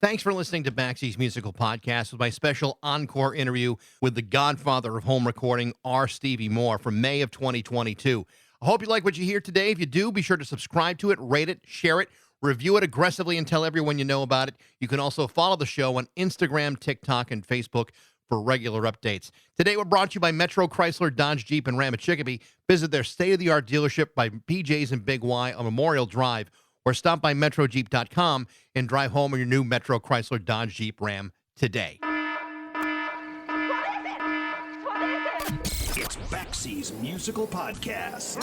Thanks for listening to Baxi's Musical Podcast with my special encore interview with the Godfather of Home Recording, Stevie Moore, from May of 2022. I hope you like what you hear today. If you do, be sure to subscribe to it, rate it, share it, review it aggressively, and tell everyone you know about it. You can also follow the show on Instagram, TikTok, and Facebook for regular updates. Today, we're brought to you by Metro Chrysler, Dodge, Jeep, and Ram at Chicopee. Visit their state-of-the-art dealership by BJ's and Big Y on Memorial Drive, or stop by MetroJeep.com and drive home in your new Metro Chrysler Dodge Jeep Ram today. It's Baxi's Musical Podcast.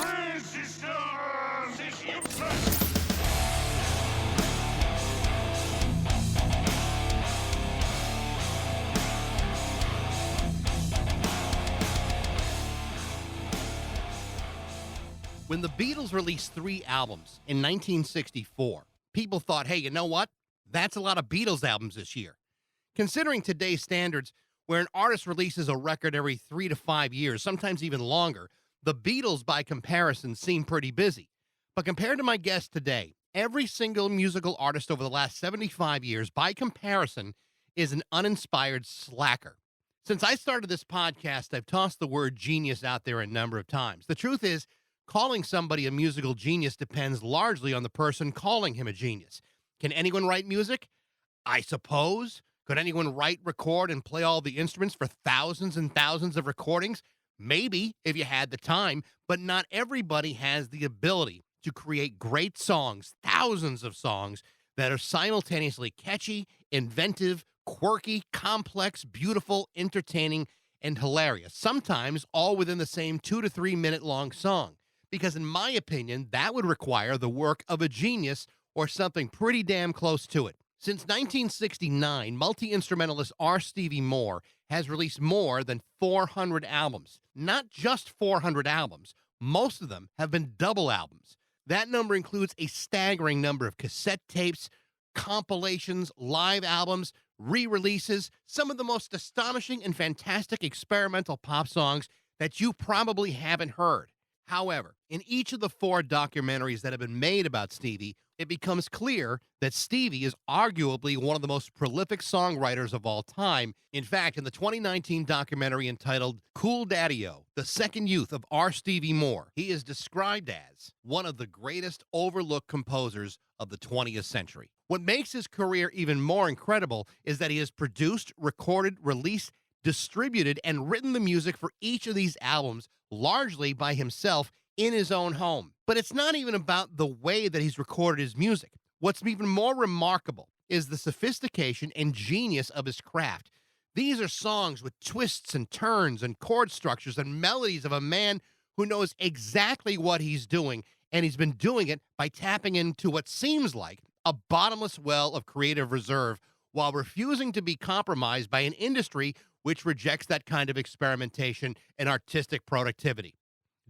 When the Beatles released 3 albums in 1964, people thought, hey, you know what? That's a lot of Beatles albums this year. Considering today's standards, where an artist releases a record every 3 to 5 years, sometimes even longer, the Beatles, by comparison, seem pretty busy. But compared to my guest today, every single musical artist over the last 75 years, by comparison, is an uninspired slacker. Since I started this podcast, I've tossed the word genius out there a number of times. The truth is, calling somebody a musical genius depends largely on the person calling him a genius. Can anyone write music? I suppose. Could anyone write, record, and play all the instruments for thousands and thousands of recordings? Maybe, if you had the time, but not everybody has the ability to create great songs, thousands of songs that are simultaneously catchy, inventive, quirky, complex, beautiful, entertaining, and hilarious. Sometimes all within the same 2 to 3 minute long song. Because in my opinion, that would require the work of a genius or something pretty damn close to it. Since 1969, multi-instrumentalist Stevie Moore has released more than 400 albums. Not just 400 albums. Most of them have been double albums. That number includes a staggering number of cassette tapes, compilations, live albums, re-releases, some of the most astonishing and fantastic experimental pop songs that you probably haven't heard. However, in each of the 4 documentaries that have been made about Stevie, it becomes clear that Stevie is arguably one of the most prolific songwriters of all time. In fact, in the 2019 documentary entitled Cool Daddy-O, The Second Youth of Stevie Moore, he is described as one of the greatest overlooked composers of the 20th century. What makes his career even more incredible is that he has produced, recorded, released, distributed, and written the music for each of these albums largely by himself in his own home. But it's not even about the way that he's recorded his music. What's even more remarkable is the sophistication and genius of his craft. These are songs with twists and turns and chord structures and melodies of a man who knows exactly what he's doing, and he's been doing it by tapping into what seems like a bottomless well of creative reserve while refusing to be compromised by an industry which rejects that kind of experimentation and artistic productivity.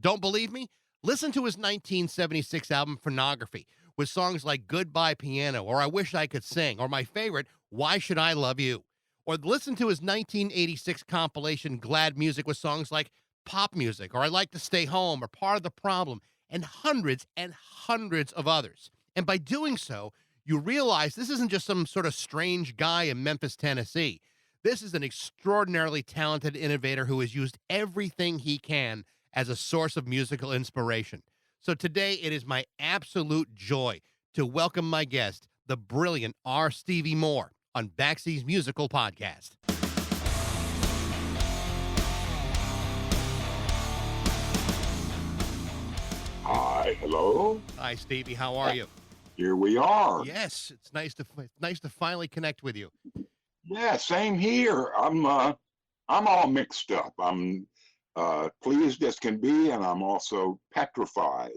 Don't believe me? Listen to his 1976 album, Phonography, with songs like Goodbye Piano, or I Wish I Could Sing, or my favorite, Why Should I Love You? Or listen to his 1986 compilation, Glad Music, with songs like Pop Music, or I Like to Stay Home, or Part of the Problem, and hundreds of others. And by doing so, you realize this isn't just some sort of strange guy in Memphis, Tennessee. This is an extraordinarily talented innovator who has used everything he can as a source of musical inspiration. So today, it is my absolute joy to welcome my guest, the brilliant Stevie Moore, on Baxi's Musical Podcast. Hi, hello. Hi, Stevie. How are you? Here we are. Yes, it's nice to finally connect with you. Yeah, same here. I'm all mixed up. I'm pleased as can be, and I'm also petrified,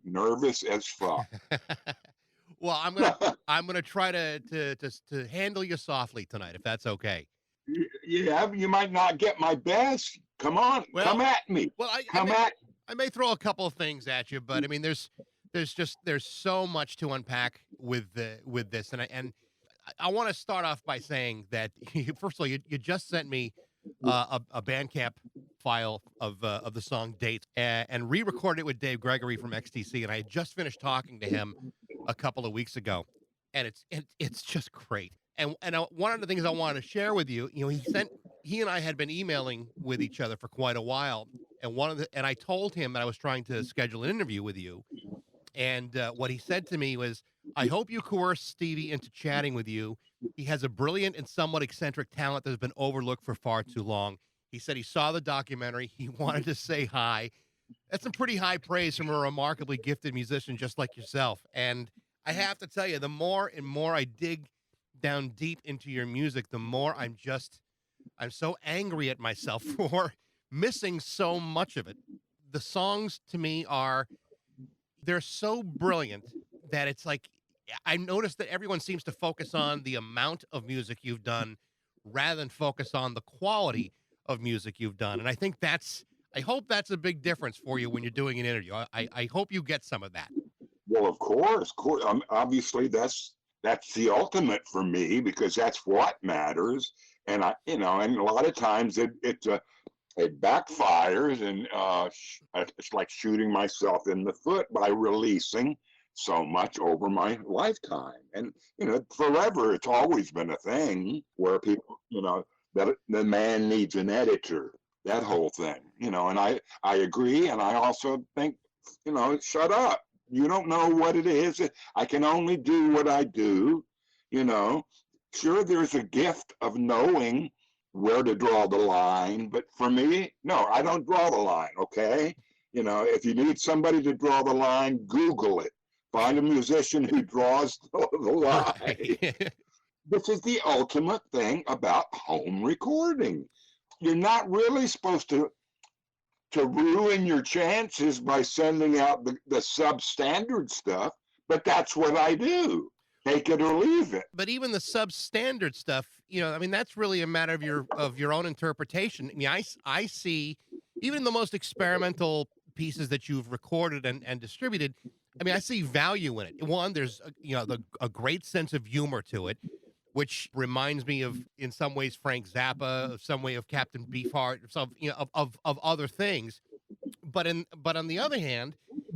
nervous as fuck. Well, I'm gonna try to handle you softly tonight, if that's okay. Yeah, you might not get my best. Come on, come at me. Well, I may throw a couple of things at you, but I mean, there's so much to unpack with this, and I want to start off by saying that first of all, you just sent me a Bandcamp file of the song Dates and re-recorded it with Dave Gregory from XTC, and I had just finished talking to him a couple of weeks ago. and it's just great. And one of the things I wanted to share with you, he and I had been emailing with each other for quite a while, and I told him that I was trying to schedule an interview with you, and what he said to me was, "I hope you coerce Stevie into chatting with you. He has a brilliant and somewhat eccentric talent that has been overlooked for far too long." He said he saw the documentary. He wanted to say hi. That's some pretty high praise from a remarkably gifted musician just like yourself. And I have to tell you, the more and more I dig down deep into your music, the more I'm so angry at myself for missing so much of it. The songs to me they're so brilliant that it's like I noticed that everyone seems to focus on the amount of music you've done rather than focus on the quality of music you've done. And I hope that's a big difference for you when you're doing an interview. I hope you get some of that. Well, of course, obviously that's the ultimate for me because that's what matters. And and a lot of times it backfires, and it's like shooting myself in the foot by releasing so much over my lifetime. And forever, it's always been a thing where people, that the man needs an editor. That whole thing, and I agree, and I also think, shut up. You don't know what it is. I can only do what I do. Sure, there's a gift of knowing where to draw the line, but for me, no, I don't draw the line. Okay, if you need somebody to draw the line, Google it. Find a musician who draws the line. This is the ultimate thing about home recording. You're not really supposed to ruin your chances by sending out the substandard stuff, but that's what I do. Take it or leave it. But even the substandard stuff, that's really a matter of your own interpretation. I mean, I see even the most experimental pieces that you've recorded and distributed. I mean, I see value in it. One, there's a great sense of humor to it, which reminds me of, in some ways, Frank Zappa, some way of Captain Beefheart, of other things. But on the other hand,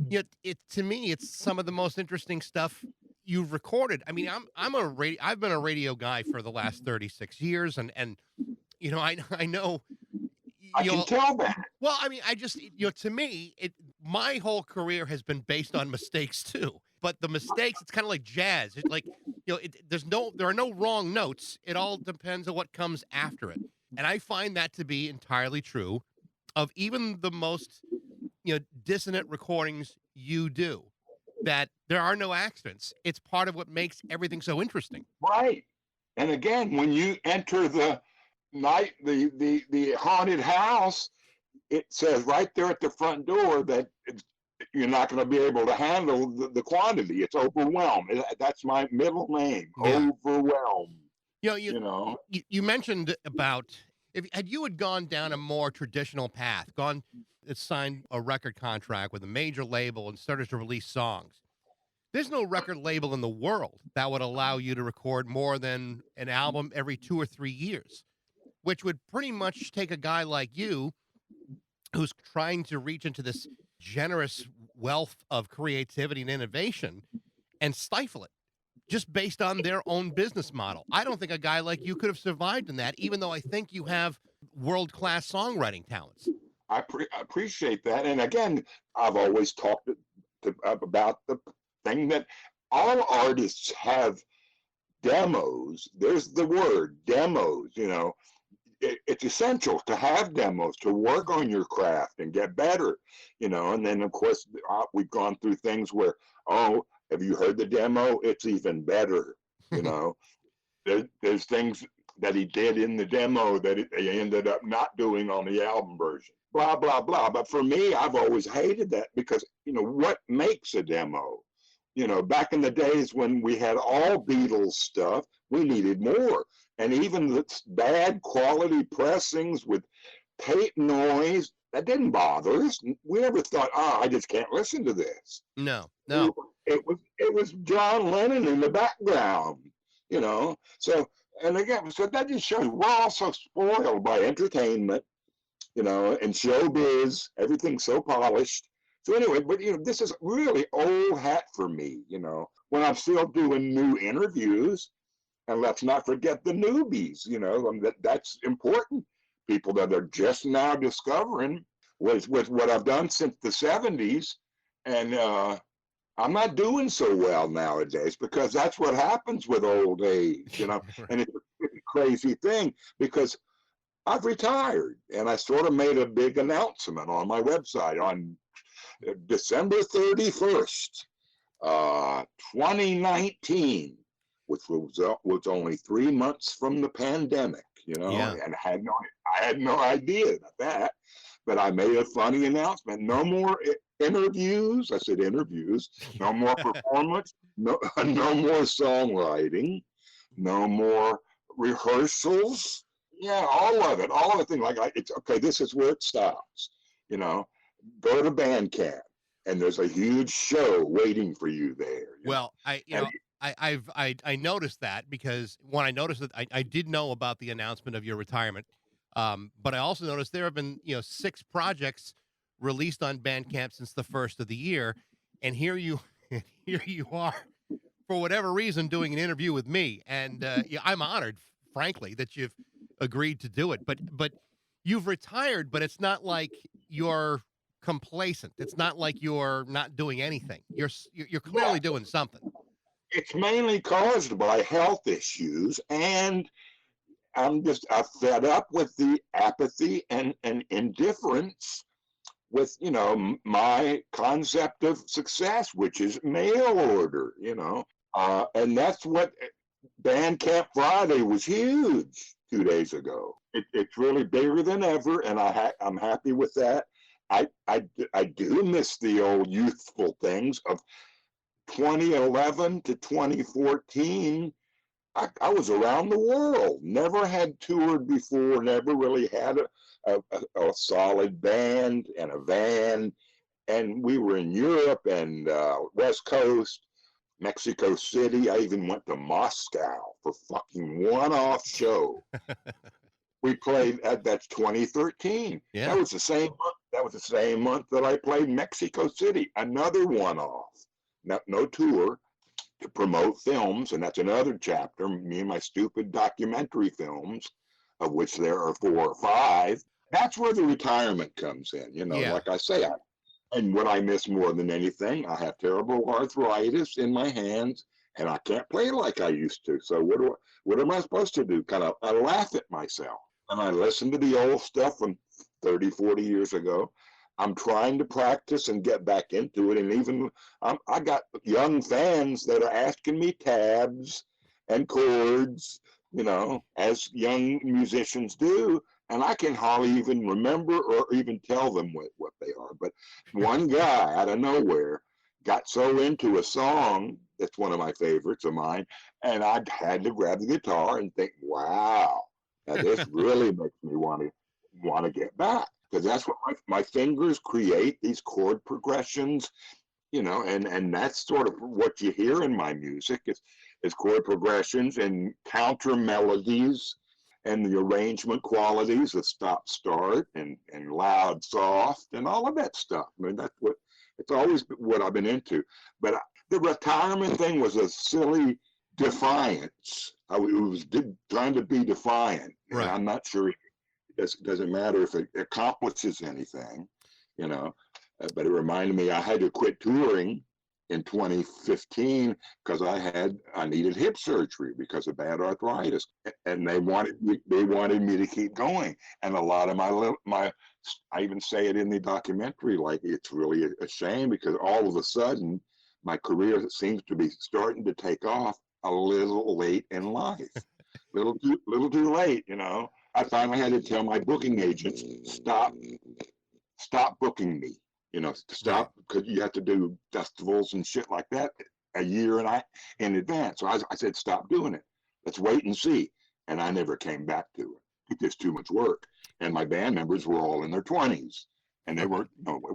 to me, it's some of the most interesting stuff you've recorded. I mean, I've been a radio guy for the last 36 years, and I know. I can tell that. Well, I mean, to me, my whole career has been based on mistakes too. But the mistakes, it's kind of like jazz. It's like, there are no wrong notes. It all depends on what comes after it. And I find that to be entirely true of even the most, dissonant recordings you do, that there are no accidents. It's part of what makes everything so interesting. Right. And again, when you enter the haunted house, it says right there at the front door that you're not going to be able to handle the quantity. It's overwhelmed. That's my middle name. Yeah. Overwhelmed. You mentioned about had you gone down a more traditional path, signed a record contract with a major label and started to release songs. There's no record label in the world that would allow you to record more than an album every 2 or 3 years, which would pretty much take a guy like you who's trying to reach into this generous wealth of creativity and innovation and stifle it just based on their own business model. I don't think a guy like you could have survived in that, even though I think you have world-class songwriting talents. I appreciate that. And again, I've always talked about the thing that all artists have demos. There's the word demos, it's essential to have demos, to work on your craft and get better, and then of course we've gone through things where, have you heard the demo? It's even better. There's things that he did in the demo that he ended up not doing on the album version, blah, blah, blah. But for me, I've always hated that because, what makes a demo? Back in the days when we had all Beatles stuff, we needed more. And even the bad quality pressings with tape noise, that didn't bother us. We never thought, I just can't listen to this. No. It was John Lennon in the background, So, and again, so that just shows we're also spoiled by entertainment, and showbiz. Everything's so polished. So anyway, but this is really old hat for me. when I'm still doing new interviews. And let's not forget the newbies, that's important. People that are just now discovering with what I've done since the 70s. And I'm not doing so well nowadays because that's what happens with old age, Right. And it's a crazy thing because I've retired and I sort of made a big announcement on my website on December 31st, 2019, which was only 3 months from the pandemic, Yeah. and I had no idea about that, but I made a funny announcement. No more interviews. I said interviews. No more performance. No, no more songwriting. No more rehearsals. Yeah, all of it, all of the thing. It's okay. This is where it stops. You know, Go to Bandcamp, and there's a huge show waiting for you there. Well, I noticed that because when I noticed that I did know about the announcement of your retirement, but I also noticed there have been 6 projects released on Bandcamp since the first of the year, and here you here you are for whatever reason doing an interview with me, and I'm honored, frankly, that you've agreed to do it. But you've retired, but it's not like you're complacent. It's not like you're not doing anything. You're clearly doing something. It's mainly caused by health issues, and I'm fed up with the apathy and indifference with my concept of success, which is mail order, and that's what Bandcamp Friday was huge 2 days ago. It's really bigger than ever, and I'm happy with that. I do miss the old youthful things of 2011 to 2014. I was around the world, never had toured before, never really had a solid band and a van. And we were in Europe and West Coast, Mexico City. I even went to Moscow for fucking one-off show. We played that's 2013. Yeah. That was the same month. That was the same month that I played Mexico City, another one-off. No tour, to promote films, and that's another chapter. Me and my stupid documentary films, of which there are 4 or 5. That's where the retirement comes in. Yeah. Like I say, and what I miss more than anything, I have terrible arthritis in my hands, and I can't play like I used to. So what am I supposed to do? I laugh at myself, and I listen to the old stuff from 30, 40 years ago. I'm trying to practice and get back into it, and even I got young fans that are asking me tabs and chords, as young musicians do, and I can hardly even remember or even tell them what they are. But one guy out of nowhere got so into a song that's one of my favorites of mine, and I had to grab the guitar and think, wow, now this really makes me want to get back. Because that's what my fingers create, these chord progressions, and that's sort of what you hear in my music is chord progressions and counter melodies and the arrangement qualities of stop start and loud soft and all of that stuff. I mean, it's always what I've been into. But the retirement thing was a silly defiance. I was trying to be defiant, and Right. I'm not sure. It doesn't matter if it accomplishes anything, but it reminded me I had to quit touring in 2015 because I needed hip surgery because of bad arthritis, and they wanted me to keep going. And a lot of my I even say it in the documentary, like it's really a shame because all of a sudden my career seems to be starting to take off a little late in life, little too late, I finally had to tell my booking agents, stop booking me, stop, because you have to do festivals and shit like that a year in advance. So I said, stop doing it. Let's wait and see. And I never came back to it. It's just too much work. And my band members were all in their 20s. And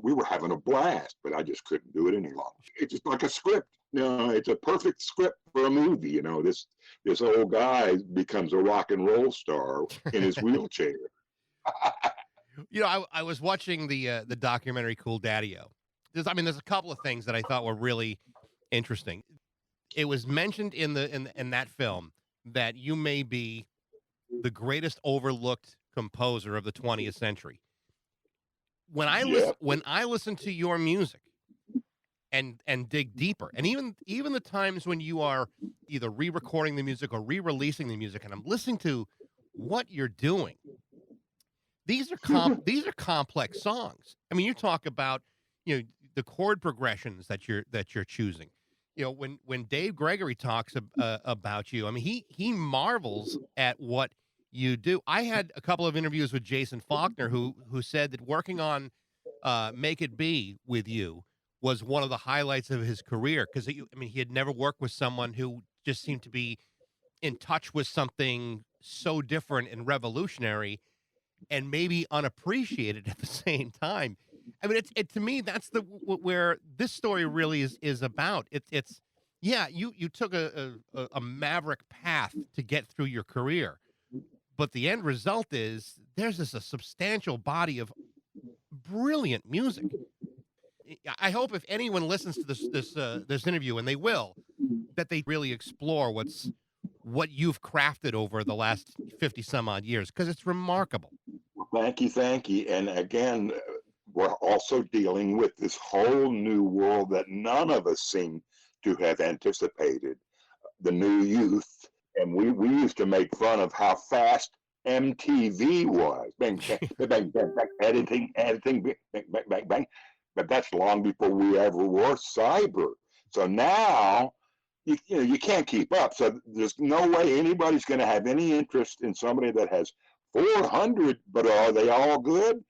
we were having a blast, but I just couldn't do it any longer. It's just like a script. It's a perfect script for a movie. This old guy becomes a rock and roll star in his wheelchair. I was watching the documentary Cool Daddy-O. There's a couple of things that I thought were really interesting. it was mentioned in that film that you may be the greatest overlooked composer of the 20th century. Yeah. When I listen to your music and dig deeper, and even the times when you are either re-recording the music or re-releasing the music, and I'm listening to what you're doing, these are complex songs. I mean, you talk about, the chord progressions that you're choosing. When Dave Gregory talks about you, I mean, he marvels at what you do. I had a couple of interviews with Jason Faulkner who said that working on Make It Be with you was one of the highlights of his career, because I mean, he had never worked with someone who just seemed to be in touch with something so different and revolutionary and maybe unappreciated at the same time. I mean, to me, that's where this story really is about. It's yeah, you took a maverick path to get through your career, but the end result is there's a substantial body of brilliant music. I hope if anyone listens to this interview, and they will, that they really explore what you've crafted over the last 50 some odd years, because it's remarkable. Thank you. And again, we're also dealing with this whole new world that none of us seem to have anticipated. The new youth, and we used to make fun of how fast MTV was. Bang, bang, bang, bang, bang, editing, bang, bang, bang, bang. But that's long before we ever were cyber. So now you can't keep up. So there's no way anybody's going to have any interest in somebody that has 400. But are they all good?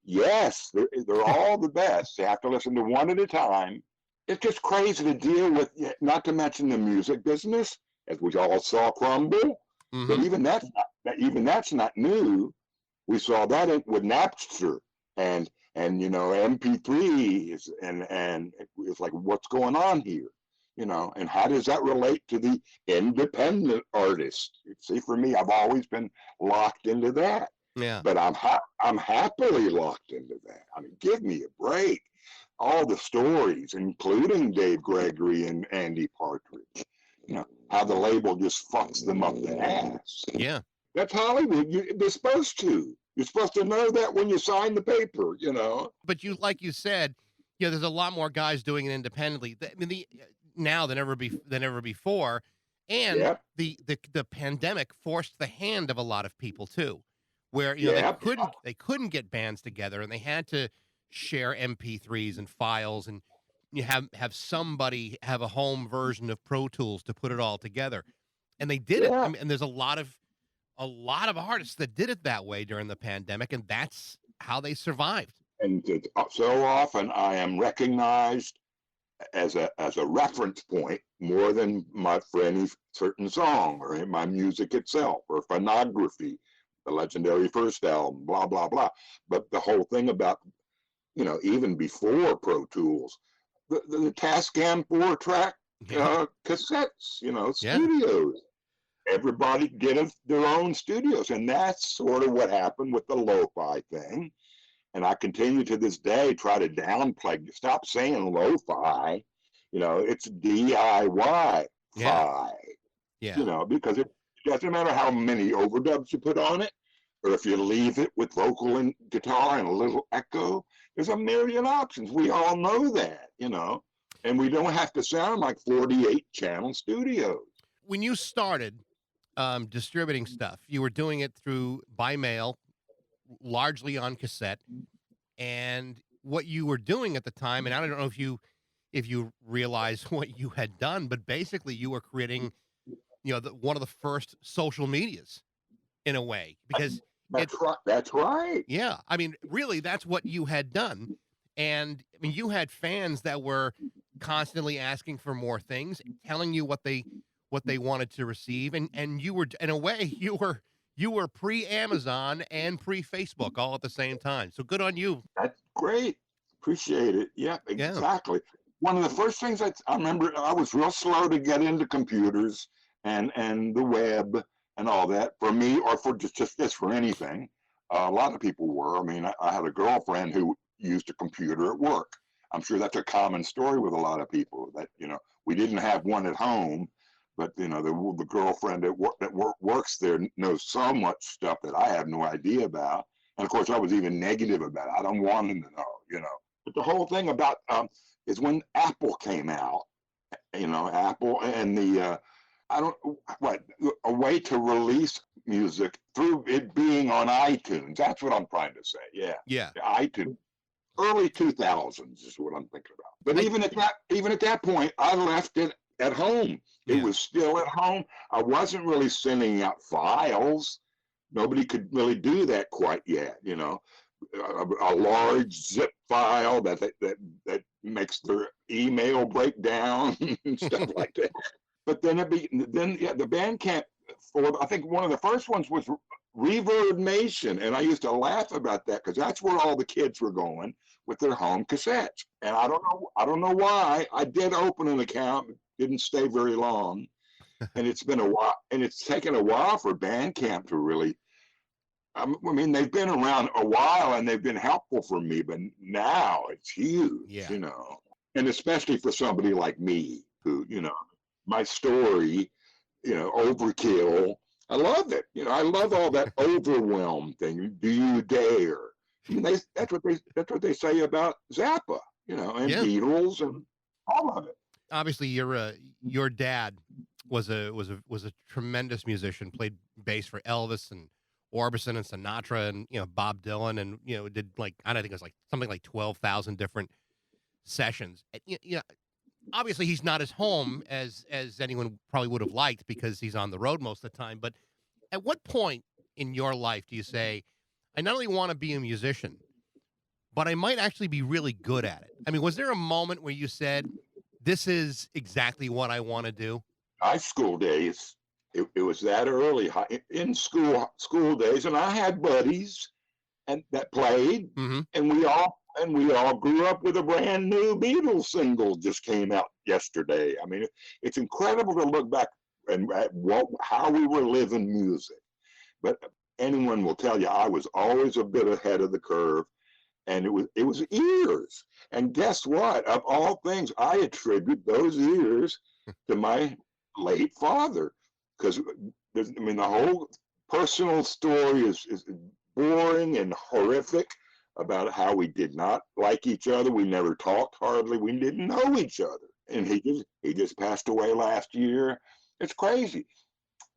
Yes, they're all the best. You have to listen to one at a time. It's just crazy to deal with. Not to mention the music business, as we all saw crumble. Mm-hmm. But even that's not new. We saw that with Napster and MP3s, and it's like, what's going on here? And how does that relate to the independent artist? See, for me, I've always been locked into that. Yeah. But I'm happily locked into that. I mean, give me a break. All the stories, including Dave Gregory and Andy Partridge, how the label just fucks them up the ass. Yeah. That's Hollywood. They're supposed to. You're supposed to know that when you sign the paper, But like you said, there's a lot more guys doing it independently. I mean, now than ever before, and Yep. the pandemic forced the hand of a lot of people too, where Yep. they couldn't get bands together, and they had to share MP3s and files, and you have somebody have a home version of Pro Tools to put it all together, and they did it. Yeah. I mean, and there's a lot of artists that did it that way during the pandemic, and that's how they survived. And so often I am recognized as a reference point more than for any certain song or in my music itself or phonography, the legendary first album, blah blah blah. But the whole thing about even before Pro Tools, the Tascam 4-track cassettes, studios. Everybody did their own studios, and that's sort of what happened with the lo-fi thing. And I continue to this day try to downplay. Stop saying lo-fi. It's DIY fi. Yeah. Because it doesn't matter how many overdubs you put on it, or if you leave it with vocal and guitar and a little echo. There's a million options. We all know that, and we don't have to sound like 48-channel studios. When you started distributing stuff, you were doing it by mail, largely on cassette. And what you were doing at the time, and I don't know if you realize what you had done, but basically you were creating, one of the first social medias in a way, because That's right. Yeah. I mean, really, that's what you had done. And I mean, you had fans that were constantly asking for more things, telling you what they wanted to receive. And you were, in a way, you were pre-Amazon and pre-Facebook all at the same time. So good on you. That's great. Appreciate it. Yeah, exactly. One of the first things I remember, I was real slow to get into computers and the web and all that, for me, or for just for anything. A lot of people were. I mean, I had a girlfriend who used a computer at work. I'm sure that's a common story with a lot of people that, we didn't have one at home, but, the girlfriend that works there knows so much stuff that I have no idea about. And of course, I was even negative about it. I don't want them to know. But the whole thing about is when Apple came out, Apple and the a way to release music through it being on iTunes. That's what I'm trying to say. Yeah. Yeah. iTunes. Early 2000s is what I'm thinking about. But even at that point, I left it at home. It was still at home. I wasn't really sending out files. Nobody could really do that quite yet. A large zip file that makes their email break down and stuff like that. But then the Bandcamp I think one of the first ones was Reverb Nation, and I used to laugh about that because that's where all the kids were going with their home cassettes. And I don't know why. I did open an account, didn't stay very long, and it's been a while, and it's taken a while for Bandcamp to really. I mean, they've been around a while and they've been helpful for me, but now it's huge, and especially for somebody like me who, my story, overkill. I love it. I love all that overwhelm thing. Do you dare? I mean, that's what they say about Zappa, and Beatles and all of it. Obviously, your dad was a tremendous musician. Played bass for Elvis and Orbison and Sinatra and Bob Dylan, and did I don't think it was something like 12,000 different sessions. Obviously he's not as home as anyone probably would have liked because he's on the road most of the time. But at what point in your life do you say, I not only want to be a musician, but I might actually be really good at it? I mean, was there a moment where you said, this is exactly what I want to do? High school days. It was that early in school days, and I had buddies and that played, and we all grew up with a brand new Beatles single just came out yesterday. I mean, it's incredible to look back and at how we were living music. But anyone will tell you I was always a bit ahead of the curve, and it was ears. And guess what? Of all things, I attribute those ears to my late father. Because, the whole personal story is boring and horrific about how we did not like each other. We never talked hardly. We didn't know each other. And he just passed away last year. It's crazy.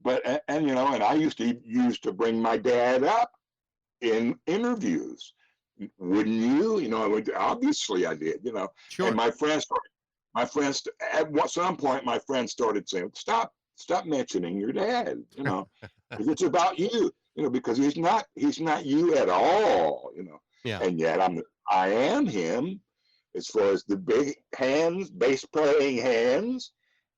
But, and I used to bring my dad up in interviews. Wouldn't you? Obviously I did, Sure. And my friends, at some point, my friends started saying, stop mentioning your dad, because it's about you, because he's not you at all, Yeah. And yet I am him as far as the big hands, bass playing hands,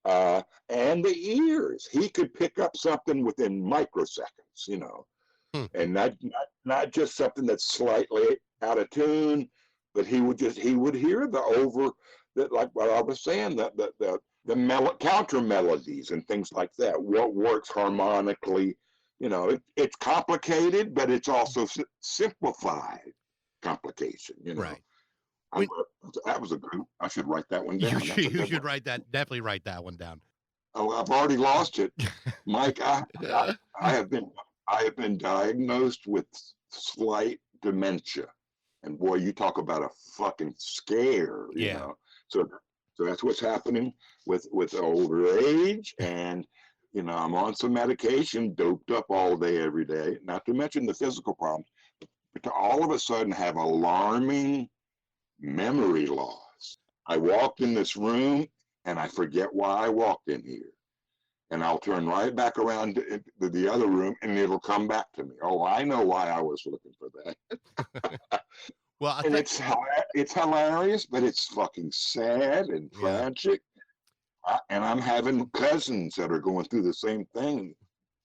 and the ears. He could pick up something within microseconds, and not just something that's slightly out of tune, but he would hear like what I was saying, the counter melodies and things like that. What works harmonically, it's complicated, but it's also simplified complication. Right. That was a good. I should write that one down. You should write that. Definitely write that one down. Oh, I've already lost it, Mike. I have been diagnosed with slight dementia, and boy, you talk about a fucking scare. So that's what's happening with older age, and I'm on some medication, doped up all day, every day. Not to mention the physical problems, but to all of a sudden have alarming memory loss. I walked in this room and I forget why I walked in here, and I'll turn right back around to the other room and it'll come back to me. Oh, I know why I was looking for that. Well, and it's hilarious, but it's fucking sad and tragic. And I'm having cousins that are going through the same thing.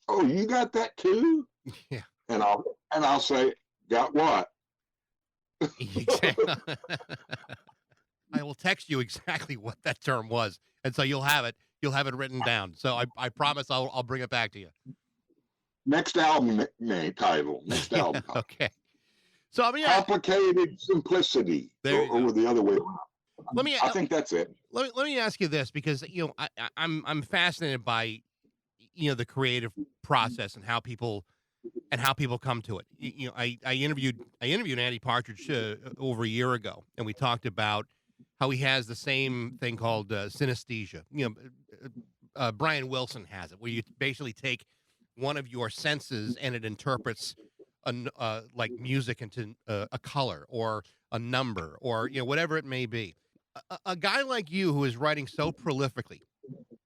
Oh, you got that too? Yeah. And I'll say, got what? I will text you exactly what that term was, and so you'll have it. You'll have it written down. So I promise I'll bring it back to you. Next album title. Next album. Okay. So I mean, complicated simplicity, or the other way around. Let me I think that's it. let me ask you this, because I'm fascinated by the creative process and how people come to it. I interviewed Andy Partridge over a year ago, and we talked about how he has the same thing called synesthesia. Brian Wilson has it, where you basically take one of your senses and it interprets like music into a color or a number or whatever it may be. A guy like you who is writing so prolifically,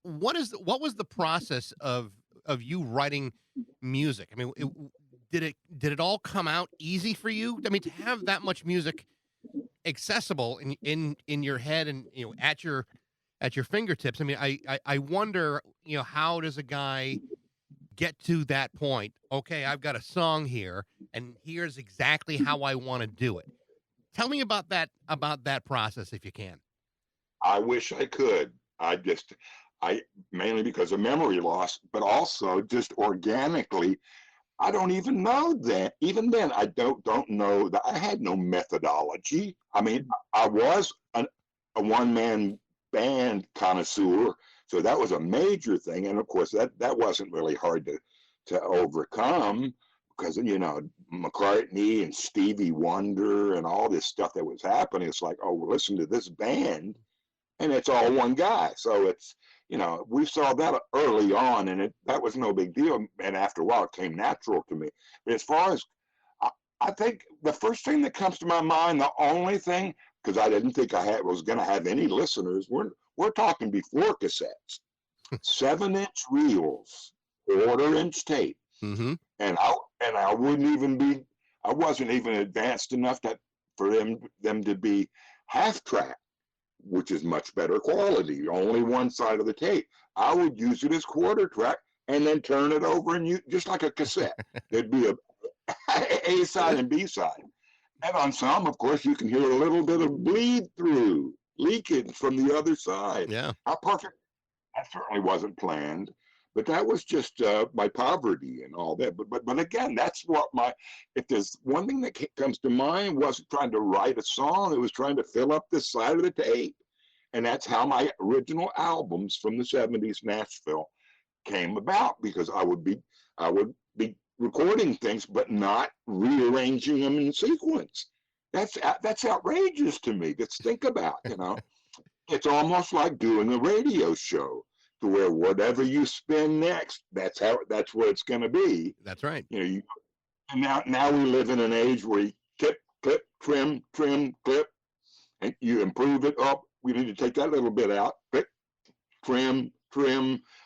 what was the process of you writing music? I mean, did it all come out easy for you? I mean, to have that much music accessible in your head and at your fingertips. I mean, I wonder, how does a guy get to that point? Okay, I've got a song here, and here's exactly how I want to do it. Tell me about that process if you can. I wish I could. I mainly because of memory loss, but also just organically. I don't even know that. Even then, I don't know that I had no methodology. I mean, I was a one-man band connoisseur, so that was a major thing. And of course, that wasn't really hard to overcome because McCartney and Stevie Wonder and all this stuff that was happening. It's like, oh, well, listen to this band, and it's all one guy. So it's we saw that early on, and that was no big deal. And after a while, it came natural to me. But as far as I think the first thing that comes to my mind, the only thing, because I didn't think I was going to have any listeners. We're talking before cassettes, 7-inch reels, 1/4-inch tape, Mm-hmm. and I wasn't even advanced enough for them to be half track, which is much better quality, only one side of the tape. I would use it as 1/4 track and then turn it over and just like a cassette. There'd be A side and B side. And on some, of course, you can hear a little bit of bleed through, leakage from the other side. Yeah. How perfect. That certainly wasn't planned, but that was just my poverty and all that. But again, that's what if there's one thing that comes to mind, wasn't trying to write a song, it was trying to fill up this side of the tape. And that's how my original albums from the 70s Nashville came about, because I would be recording things but not rearranging them in sequence. That's outrageous to me. Just think about, it's almost like doing a radio show, to where whatever you spin next, that's where it's going to be. That's right. And now we live in an age where you clip, clip, trim, clip, and you improve it up. We need to take that little bit out, clip, trim,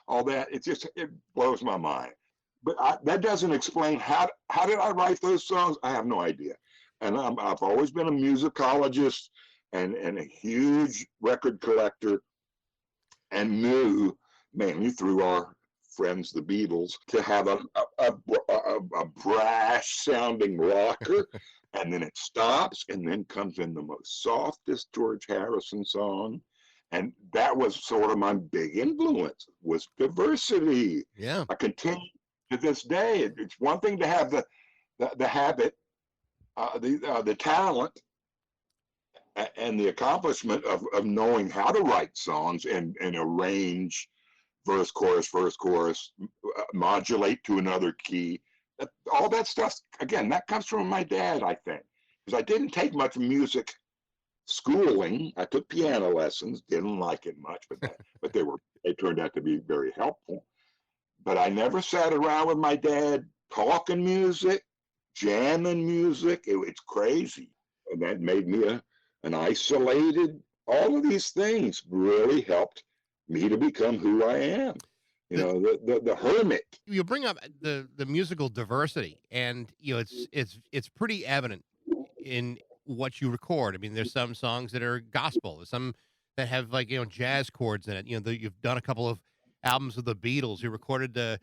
all that. It blows my mind. But that doesn't explain how did I write those songs? I have no idea. And I've always been a musicologist and a huge record collector, and knew, mainly through our friends, the Beatles, to have a brash sounding rocker, and then it stops, and then comes in the most softest George Harrison song. And that was sort of my big influence, was diversity. Yeah. I continue to this day. It's one thing to have the habit, the talent, and the accomplishment of knowing how to write songs and arrange verse, chorus, modulate to another key. All that stuff, again, that comes from my dad, I think, because I didn't take much music schooling. I took piano lessons, didn't like it much, but they turned out to be very helpful. But I never sat around with my dad talking music, jamming music. It's crazy. And that made me an isolated. All of these things really helped me to become who I am. The hermit. You bring up the musical diversity, and it's pretty evident in what you record. I mean, there's some songs that are gospel, there's some that have jazz chords in it. You've done a couple of albums with the Beatles. You recorded a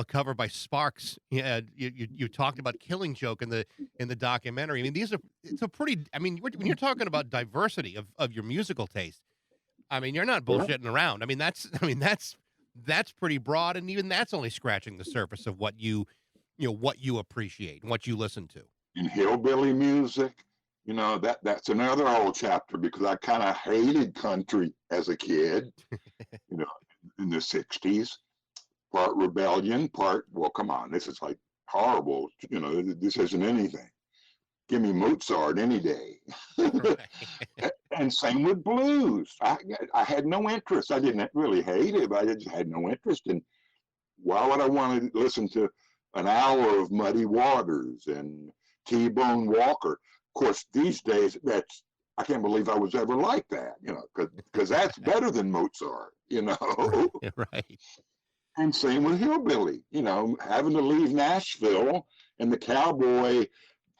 cover by Sparks. Yeah, you talked about Killing Joke in the documentary. I mean, it's a pretty. I mean, when you're talking about diversity of your musical taste, I mean, you're not bullshitting around. I mean, that's pretty broad, and even that's only scratching the surface of what you appreciate and what you listen to. And hillbilly music, You know, that's another whole chapter because I kind of hated country as a kid, you know, in the 60s. Part rebellion, part, well, come on, this is like horrible. You know, this isn't anything. Give me Mozart any day. Right. And same with blues. I had no interest. I didn't really hate it, but I just had no interest in why would I want to listen to an hour of Muddy Waters and T-Bone Walker? Of course, these days, I can't believe I was ever like that, you know, because that's better than Mozart, you know. Right. And same with hillbilly, you know, having to leave Nashville and the cowboy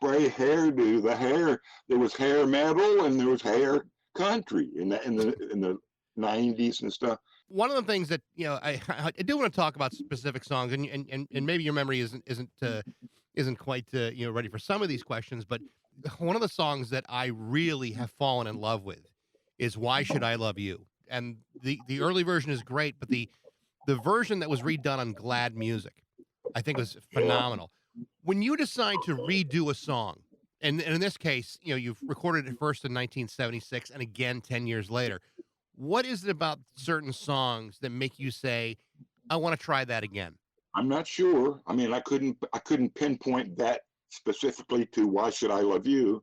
gray hairdo, the hair. There was hair metal and there was hair country in the 90s and stuff. One of the things that I do want to talk about specific songs, and maybe your memory isn't quite ready for some of these questions, but one of the songs that I really have fallen in love with is "Why Should I Love You," and the early version is great, but the version that was redone on Glad Music, I think, was phenomenal. When you decide to redo a song, and in this case, you've recorded it first in 1976 and again 10 years later. What is it about certain songs that make you say, I want to try that again? I'm not sure. I mean, I couldn't pinpoint that specifically to "Why Should I Love You,"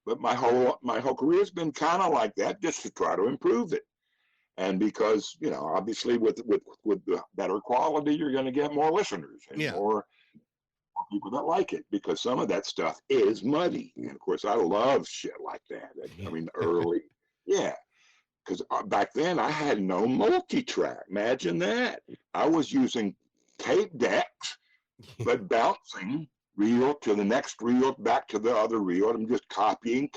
but my whole career has been kind of like that, just to try to improve it. And because, you know, obviously with the better quality, you're going to get more listeners and more people that like it, because some of that stuff is muddy. And of course, I love shit like that. I mean, early, because back then I had no multi-track. Imagine that. I was using tape decks, but bouncing reel to the next reel, back to the other reel. I'm just copying.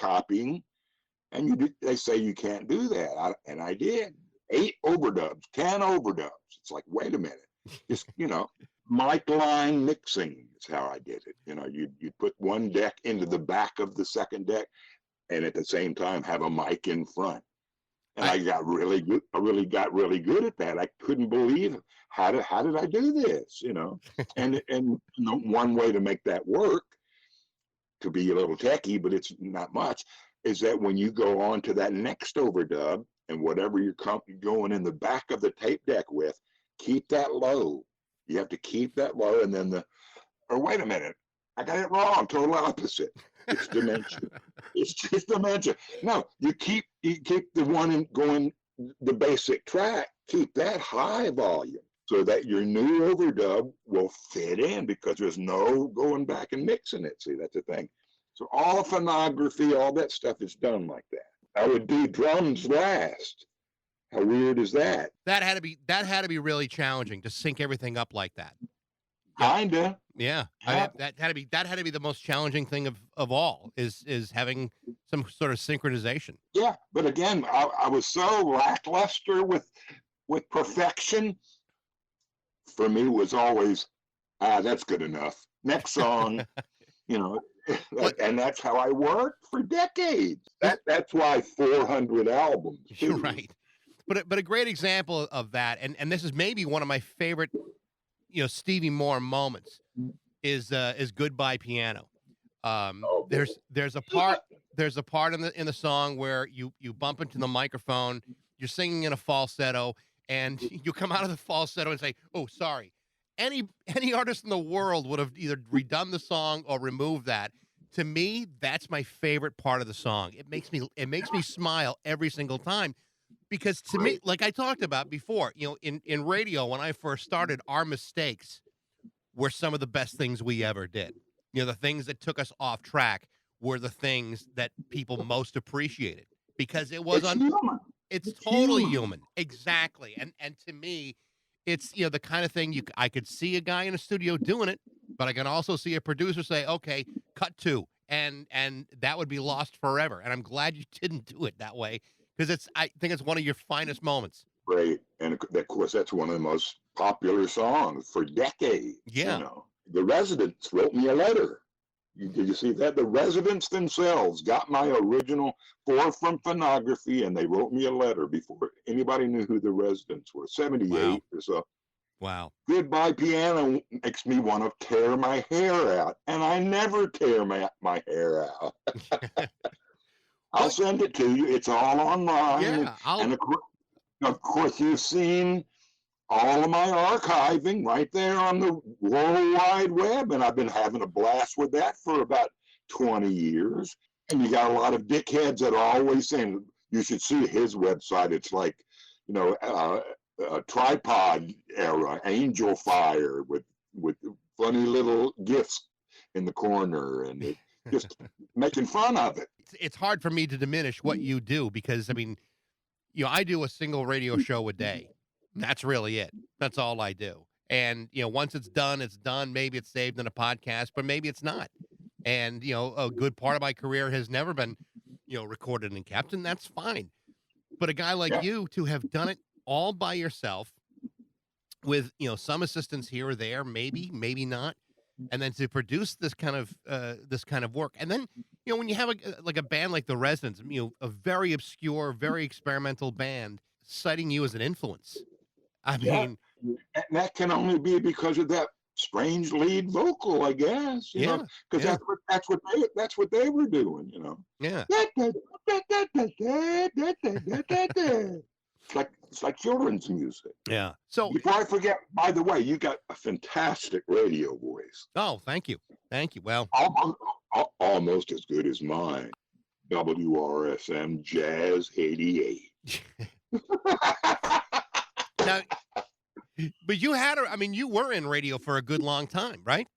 And they say you can't do that. And I did. 8 overdubs, 10 overdubs. It's like, wait a minute. Just, you know, mic line mixing is how I did it. You know, you'd put one deck into the back of the second deck and at the same time have a mic in front. And I got really good. I really got really good at that. I couldn't believe it. How did I do this? You know, and one way to make that work, to be a little techie, but it's not much, is that when you go on to that next overdub and whatever you're going in the back of the tape deck with, keep that low. You have to keep that low, and then wait a minute, I got it wrong. Total opposite. It's dimension. It's just dimension. No, you keep the one going, the basic track, keep that high volume so that your new overdub will fit in, because there's no going back and mixing it. See, that's the thing. So all phonography, all that stuff is done like that. I would do drums last. How weird is that? That had to be really challenging to sync everything up like that. Kinda. Yeah. That had to be the most challenging thing of all, is having some sort of synchronization. Yeah, but again, I was so lackluster with perfection. For me, it was always, that's good enough. Next song, you know, and that's how I worked for decades. That's why 400 albums. You're right. But a great example of that, and this is maybe one of my favorite, Stevie Moore moments, is "Goodbye Piano." There's a part in the song where you bump into the microphone, you're singing in a falsetto, and you come out of the falsetto and say, "Oh, sorry." Any artist in the world would have either redone the song or removed that. To me, that's my favorite part of the song. It makes me smile every single time, because to me, like I talked about before, in radio, when I first started, our mistakes were some of the best things we ever did. The things that took us off track were the things that people most appreciated, because it was it's totally human. Exactly. And to me, it's, the kind of thing I could see a guy in a studio doing it, but I can also see a producer say, okay, cut 2. And that would be lost forever. And I'm glad you didn't do it that way, because I think it's one of your finest moments. Great. And of course, that's one of the most popular songs for decades. Yeah. The Residents wrote me a letter. Did you see that? The Residents themselves got my original 4 from phonography, and they wrote me a letter before anybody knew who the Residents were. 78 or so. Wow. Goodbye Piano makes me want to tear my hair out, and I never tear my hair out. I'll Well, send it to you. It's all online. yeah, And of course, you've seen all of my archiving right there on the World Wide Web. And I've been having a blast with that for about 20 years. And you got a lot of dickheads that are always saying, you should see his website. It's like, tripod era, angel fire with funny little gifs in the corner and just making fun of it. it's hard for me to diminish what you do because, I mean, I do a single radio show a day. That's really it. That's all I do. And, once it's done, it's done. Maybe it's saved in a podcast, but maybe it's not. And, a good part of my career has never been, recorded and kept, and that's fine. But a guy like you to have done it all by yourself with, some assistance here or there, maybe not. And then to produce this kind of work. And then, when you have a band like the Residents, a very obscure, very experimental band citing you as an influence. I mean, and that can only be because of that strange lead vocal, I guess. You know, because that's what they were doing. Yeah. It's like children's music. Yeah. So before I forget, by the way, you got a fantastic radio voice. Oh, thank you. Well, almost as good as mine. WRSM Jazz 88. Now, but you were in radio for a good long time, right?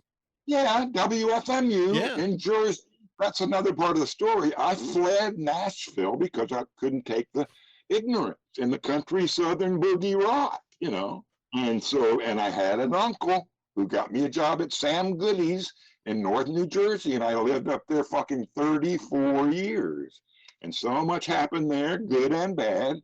Yeah, WFMU in Jersey. That's another part of the story. I fled Nashville because I couldn't take the ignorance in the country southern boogie rock, And I had an uncle who got me a job at Sam Goody's in North New Jersey, and I lived up there fucking 34 years. And so much happened there, good and bad.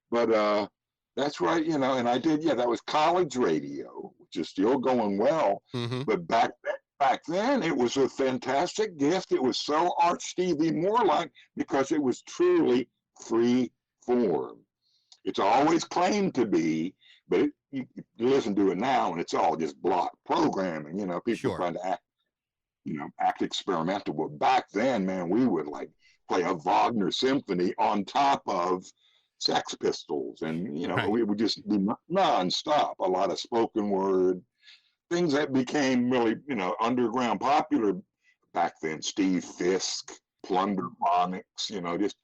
But that's right, and I did, that was college radio, which is still going well. Mm-hmm. But back then, it was a fantastic gift. It was so Art Stevie Moore like because it was truly free form. It's always claimed to be, but you listen to it now, and it's all just block programming. People trying to act experimental. But back then, man, we would play a Wagner symphony on top of Sex Pistols, and we would just do nonstop. A lot of spoken word things that became really underground popular back then. Steve Fisk, Plunderphonics, just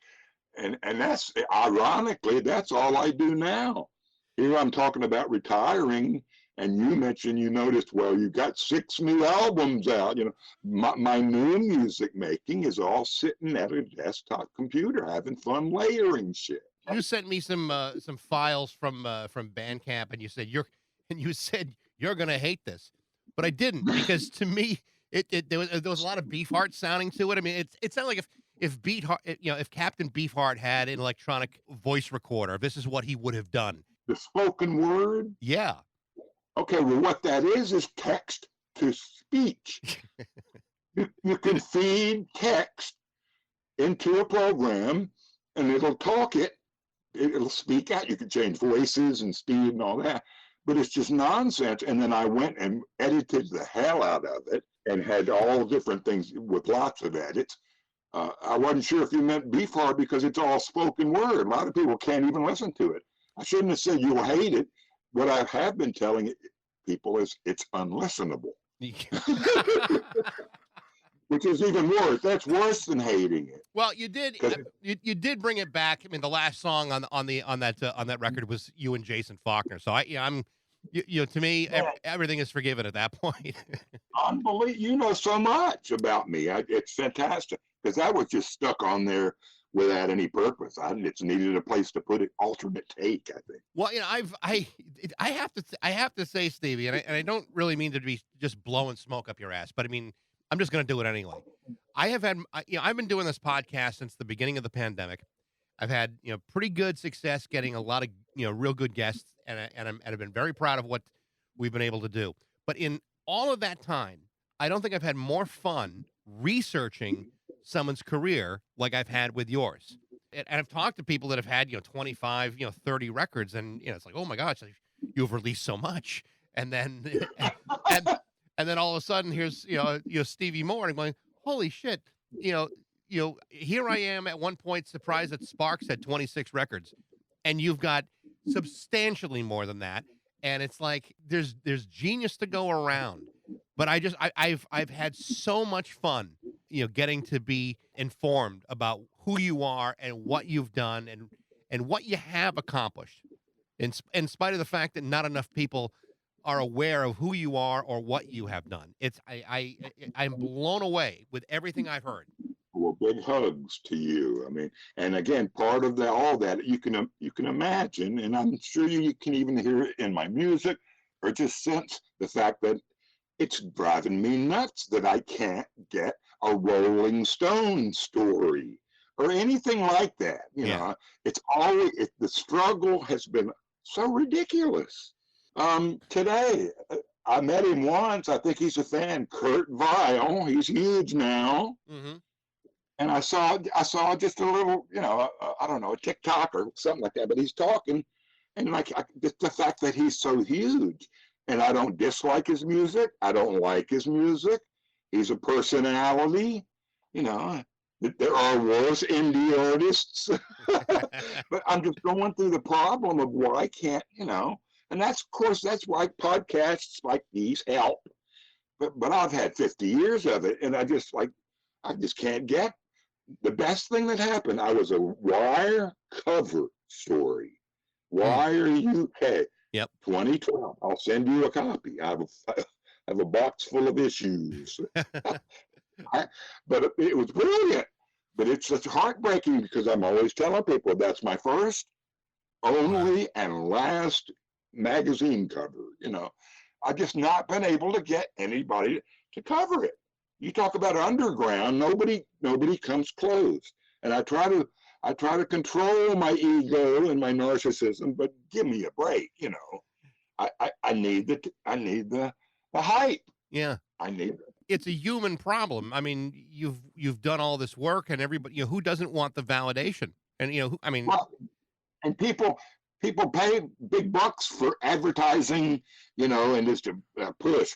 and that's ironically that's all I do now. Here I'm talking about retiring, and you mentioned you noticed, well, you got 6 new albums out. My new music making is all sitting at a desktop computer having fun layering shit. You sent me some files from Bandcamp, and you said you're gonna hate this, but I didn't, because to me there was a lot of Beefheart sounding to it. I mean, it sounded like if Captain Beefheart had an electronic voice recorder, this is what he would have done. The spoken word. Yeah. Okay. Well, what that is text to speech. you can feed text into a program, and it'll talk it. It'll speak out. You can change voices and speed and all that, but it's just nonsense. And then I went and edited the hell out of it and had all different things with lots of edits. I wasn't sure if you meant Beefheart because it's all spoken word. A lot of people can't even listen to it. I shouldn't have said you'll hate it. What I have been telling people is it's unlistenable. Which is even worse. That's worse than hating it. Well, you did bring it back. I mean, the last song on that record was you and Jason Faulkner. So to me, everything is forgiven at that point. Unbelievable. You know so much about me. It's fantastic because that was just stuck on there without any purpose. It's needed a place to put it. Alternate take, I think. Well, I have to say, Stevie, and I don't really mean to be just blowing smoke up your ass, but I mean, I'm just going to do it anyway. I've been doing this podcast since the beginning of the pandemic. I've had, pretty good success getting a lot of, real good guests, and I've been very proud of what we've been able to do. But in all of that time, I don't think I've had more fun researching someone's career like I've had with yours. And I've talked to people that have had, 25, 30 records, and, it's like, oh my gosh, you've released so much. And then, and then all of a sudden, here's Stevie Moore, and I'm going, holy shit, here I am at one point surprised that Sparks had 26 records, and you've got substantially more than that. And it's like there's genius to go around. But I've had so much fun, getting to be informed about who you are and what you've done and what you have accomplished. In spite of the fact that not enough people are aware of who you are or what you have done. I'm blown away with everything I've heard. Well, big hugs to you. I mean, and again, part of that, all that you can imagine, and I'm sure you can even hear it in my music, or just sense the fact that it's driving me nuts that I can't get a Rolling Stone story or anything like that. It's always the struggle has been so ridiculous. Today, I met him once. I think he's a fan. Kurt Vile. He's huge now. Mm-hmm. And I saw just a little, I don't know, a TikTok or something like that. But he's talking, and the fact that he's so huge, and I don't dislike his music. I don't like his music. He's a personality. There are worse indie artists, but I'm just going through the problem of why can't, and that's why podcasts like these help. But I've had 50 years of it, and I just can't get. The best thing that happened, I was a Wire cover story. Wire UK. Yep. 2012. I'll send you a copy. I have a box full of issues. But it was brilliant. But it's just heartbreaking because I'm always telling people that's my first, only, and last magazine cover. I've just not been able to get anybody to cover it. You talk about underground, nobody comes close. And I try to control my ego and my narcissism, but give me a break. I need the hype. Yeah. I need it. It's a human problem. I mean, you've done all this work, and everybody, who doesn't want the validation? And well, and people pay big bucks for advertising, and just to push,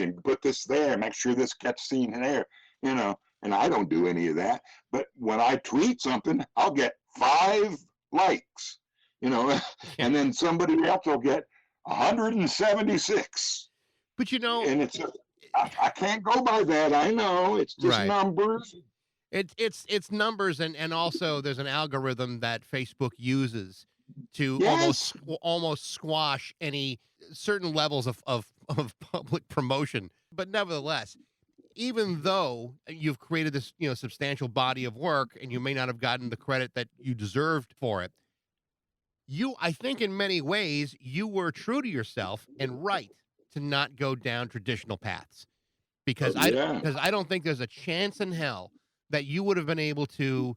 and put this there, make sure this gets seen there, and I don't do any of that. But when I tweet something, I'll get 5 likes, and then somebody else will get 176. But and it's I can't go by that. I know it's just right. numbers. It's numbers, and also there's an algorithm that Facebook uses to Yes. almost squash any certain levels of public promotion. But nevertheless, even though you've created this substantial body of work, and you may not have gotten the credit that you deserved for it, I think in many ways you were true to yourself and right to not go down traditional paths, because I don't think there's a chance in hell that you would have been able to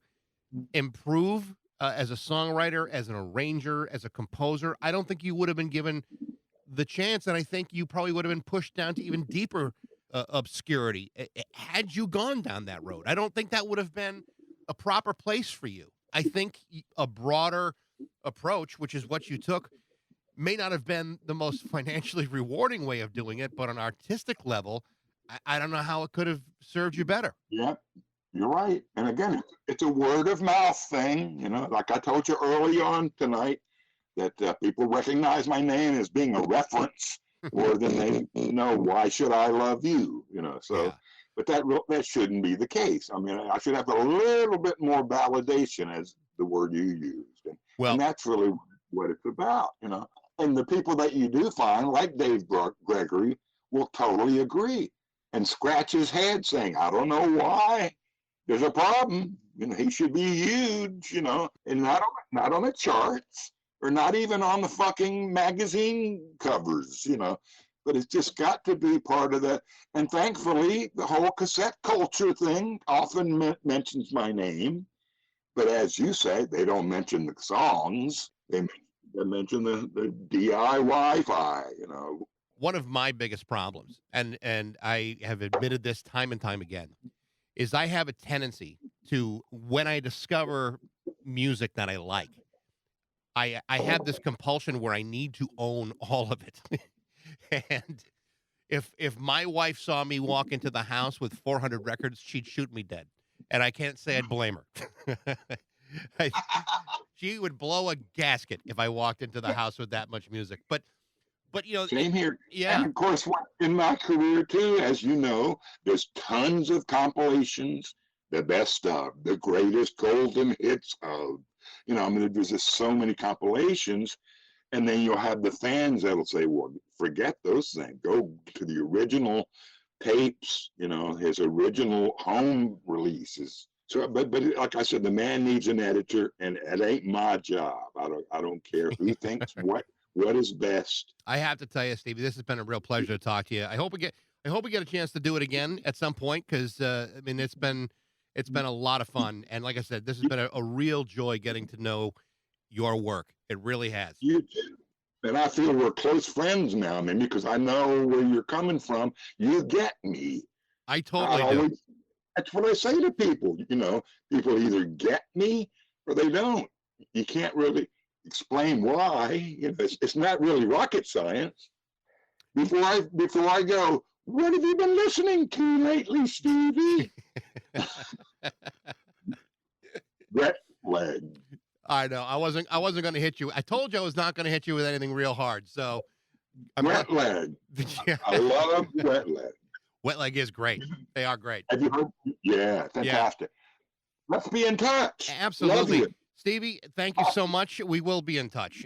improve as a songwriter, as an arranger, as a composer. I don't think you would have been given the chance, and I think you probably would have been pushed down to even deeper obscurity had you gone down that road. I don't think that would have been a proper place for you. I think a broader approach, which is what you took, may not have been the most financially rewarding way of doing it, but on an artistic level, I don't know how it could have served you better. Yeah, you're right. And again, it's a word of mouth thing. Like I told you early on tonight, that people recognize my name as being a reference more than they why should I love you? So, yeah. But that shouldn't be the case. I mean, I should have a little bit more validation, as the word you used. And that's really what it's about, And the people that you do find, like Dave Gregory, will totally agree and scratch his head saying, I don't know why. There's a problem. He should be huge, and not on the charts, or not even on the fucking magazine covers, But it's just got to be part of that. And thankfully, the whole cassette culture thing often mentions my name. But as you say, they don't mention the songs. They mention the DIY-fi, One of my biggest problems, and I have admitted this time and time again, is I have a tendency to, when I discover music that I like, I have this compulsion where I need to own all of it. And if my wife saw me walk into the house with 400 records, she'd shoot me dead. and I can't say I'd blame her. I- she would blow a gasket if I walked into the house with that much music. But Same here. yeah. And of course, in my career too, as you know, there's tons of compilations, the best of, the greatest golden hits of. I mean, there's just so many compilations, and then you'll have the fans that'll say, "Well, forget those things. Go to the original tapes. His original home releases." So, but like I said, the man needs an editor, and it ain't my job. I don't care who thinks what is best. I have to tell you, Stevie, this has been a real pleasure to talk to you. I hope we get a chance to do it again at some point because I mean it's been a lot of fun, and like I said, this has been a real joy getting to know your work. It really has. You too. And I feel we're close friends now, man, because I know where you're coming from. You get me. I totally do. That's what I say to people. People either get me or they don't. You can't really explain why. It's not really rocket science. Before I go, what have you been listening to lately, Stevie? Wet leg. I know. I wasn't going to hit you. I told you I was not going to hit you with anything real hard. So Wet leg. Yeah. I love wet leg. Wet leg is great. They are great. Have you heard? Yeah, fantastic. Yeah. Let's be in touch. Absolutely. Stevie, thank you so much. We will be in touch.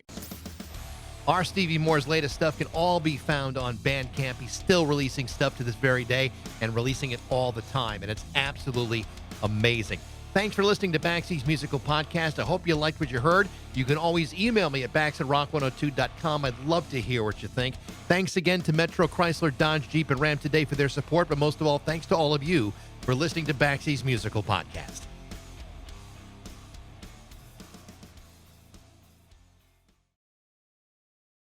Our Stevie Moore's latest stuff can all be found on Bandcamp. He's still releasing stuff to this very day and releasing it all the time, and it's absolutely amazing. Thanks for listening to Baxi's Musical Podcast. I hope you liked what you heard. You can always email me at bax@rock102.com. I'd love to hear what you think. Thanks again to Metro, Chrysler, Dodge, Jeep, and Ram today for their support, but most of all, thanks to all of you for listening to Baxi's Musical Podcast.